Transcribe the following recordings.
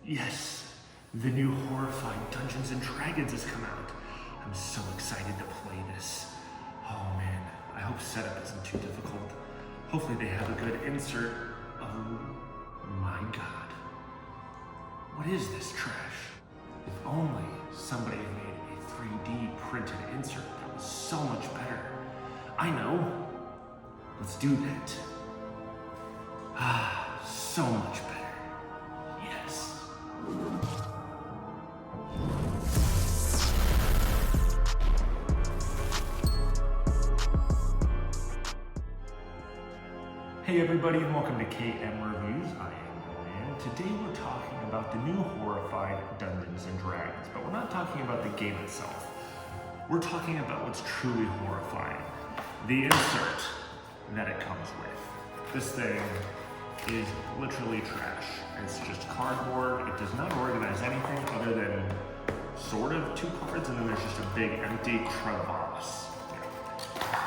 Yes, the new Horrified Dungeons & Dragons has come out. I'm so excited to play this. Oh man, I hope setup isn't too difficult. Hopefully they have a good insert. Oh my god. What is this trash? If only somebody had made a 3D printed insert that was so much better. I know. Let's do that. Ah, so much better. Yes. Hey everybody, and welcome to KM Reviews. I am Ryan. Today we're talking about the new Horrified Dungeons & Dragons, but we're not talking about the game itself. We're talking about what's truly horrifying. The insert that it comes with. This thing is literally trash. It's just cardboard. It does not organize anything other than sort of two cards, and then there's just a big empty crevasse.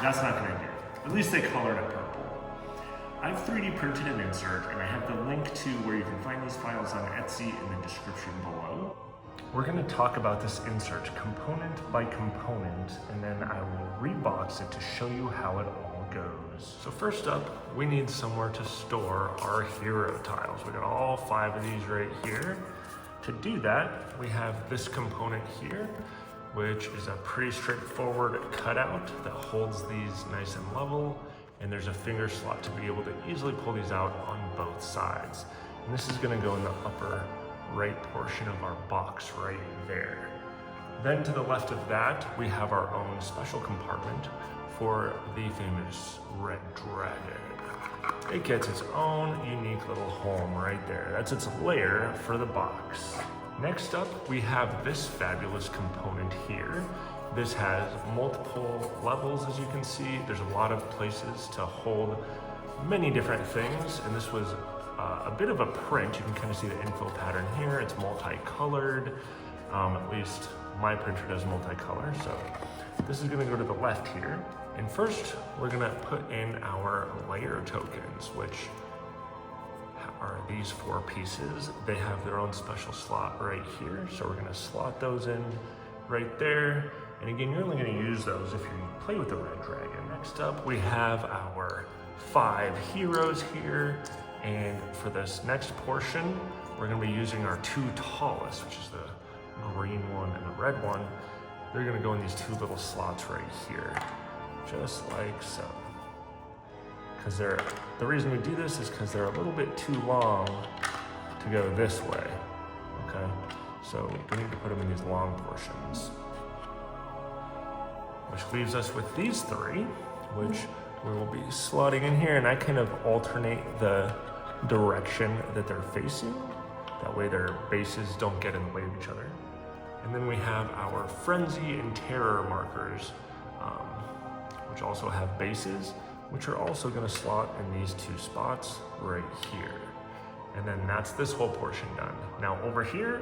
That's not gonna do. At least they colored it purple. I've 3D printed an insert, and I have the link to where you can find these files on Etsy in the description below. We're gonna talk about this insert component by component, and then I will rebox it to show you how it all goes. So first up, we need somewhere to store our hero tiles. We got all 5 of these right here. To do that, we have this component here, which is a pretty straightforward cutout that holds these nice and level. And there's a finger slot to be able to easily pull these out on both sides. And this is gonna go in the upper right portion of our box right there. Then to the left of that, we have our own special compartment for the famous red dragon. It gets its own unique little home right there. That's its lair for the box. Next up, we have this fabulous component here. This has multiple levels, as you can see. There's a lot of places to hold many different things, and this was a bit of a print. You can kind of see the info pattern here. It's multicolored. At least my printer does multicolor, so this is gonna go to the left here. And first, we're gonna put in our layer tokens, which are these 4 pieces. They have their own special slot right here, so we're gonna slot those in right there. And again, you're only gonna use those if you play with the red dragon. Next up, we have our 5 heroes here. And for this next portion, we're gonna be using our 2 tallest, which is the green one and the red one. They're gonna go in these 2 little slots right here, just like so. Because the reason we do this is because they're a little bit too long to go this way, okay? So we need to put them in these long portions. Which leaves us with these 3, which we will be slotting in here, and I kind of alternate the direction that they're facing. That way their bases don't get in the way of each other. And then we have our Frenzy and Terror markers, which also have bases, which are also gonna slot in these 2 spots right here. And then that's this whole portion done. Now over here,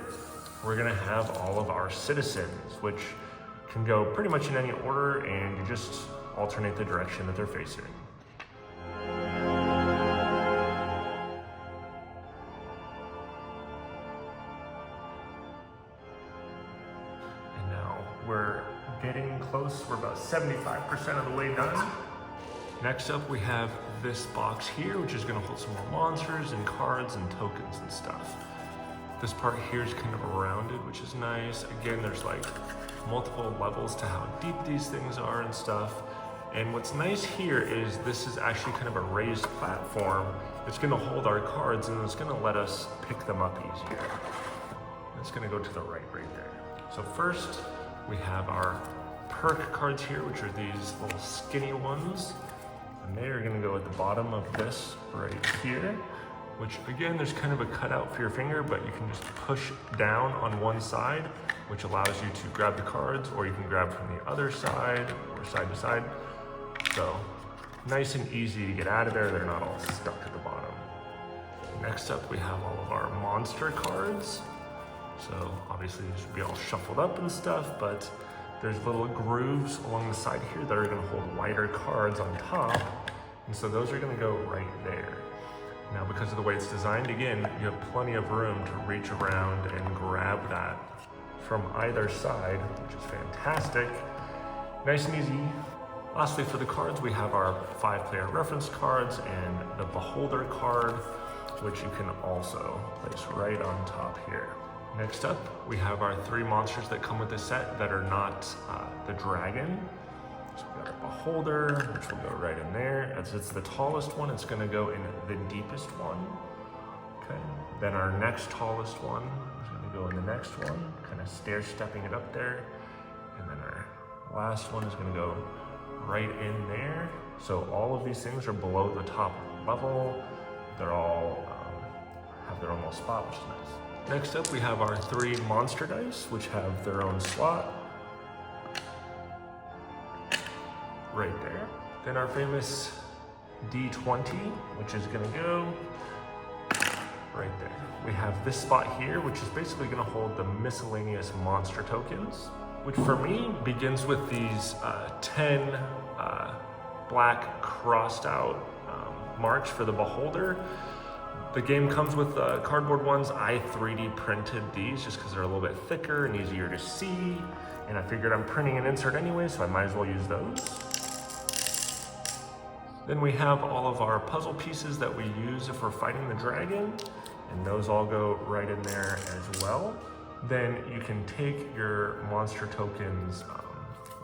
we're gonna have all of our citizens, which can go pretty much in any order, and you just alternate the direction that they're facing. And now we're getting close. We're about 75% of the way done. Next up, we have this box here, which is gonna hold some more monsters and cards and tokens and stuff. This part here is kind of rounded, which is nice. Again, there's like multiple levels to how deep these things are and stuff. And what's nice here is this is actually kind of a raised platform. It's gonna hold our cards, and it's gonna let us pick them up easier. It's gonna go to the right there. So first, we have our perk cards here, which are these little skinny ones. And they are gonna go at the bottom of this right here, which again, there's kind of a cutout for your finger, but you can just push down on one side, which allows you to grab the cards, or you can grab from the other side or side to side. So nice and easy to get out of there. They're not all stuck at the bottom. Next up, we have all of our monster cards. So obviously these should be all shuffled up and stuff, but there's little grooves along the side here that are gonna hold wider cards on top. And so those are gonna go right there. Now, because of the way it's designed, again, you have plenty of room to reach around and grab that from either side, which is fantastic. Nice and easy. Lastly, for the cards, we have our 5-player reference cards and the beholder card, which you can also place right on top here. Next up, we have our 3 monsters that come with the set that are not the dragon. So we got our beholder, which will go right in there. As it's the tallest one, it's gonna go in the deepest one. Okay. Then our next tallest one is gonna go in the next one, kind of stair-stepping it up there. And then our last one is gonna go right in there. So all of these things are below the top level. They're all have their own little spot, which is nice. Next up, we have our 3 monster dice, which have their own slot. Right there. Then our famous D20, which is gonna go right there. We have this spot here, which is basically gonna hold the miscellaneous monster tokens, which for me begins with these 10 black crossed out marks for the beholder. The game comes with cardboard ones. I 3D printed these just because they're a little bit thicker and easier to see. And I figured I'm printing an insert anyway, so I might as well use those. Then we have all of our puzzle pieces that we use if we're fighting the dragon, and those all go right in there as well. Then you can take your monster tokens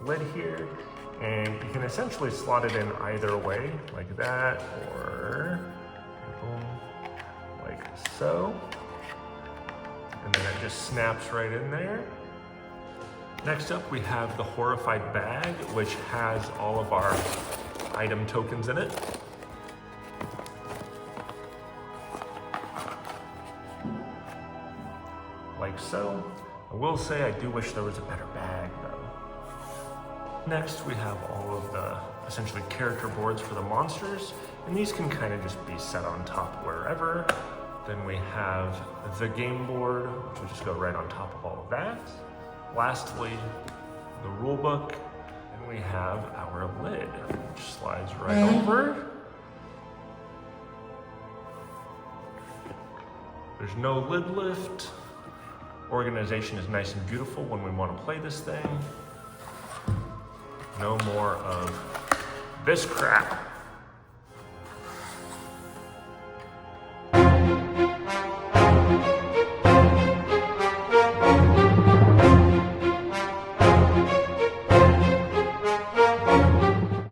lid here, and you can essentially slot it in either way, like that, or boom, like so. And then it just snaps right in there. Next up, we have the Horrified bag, which has all of our item tokens in it. Like so. I will say I do wish there was a better bag though. Next, we have all of the essentially character boards for the monsters, and these can kind of just be set on top wherever. Then we have the game board, which will just go right on top of all of that. Lastly, the rule book. And we have our lid, which slides right over. There's no lid lift. Organization is nice and beautiful when we want to play this thing. No more of this crap.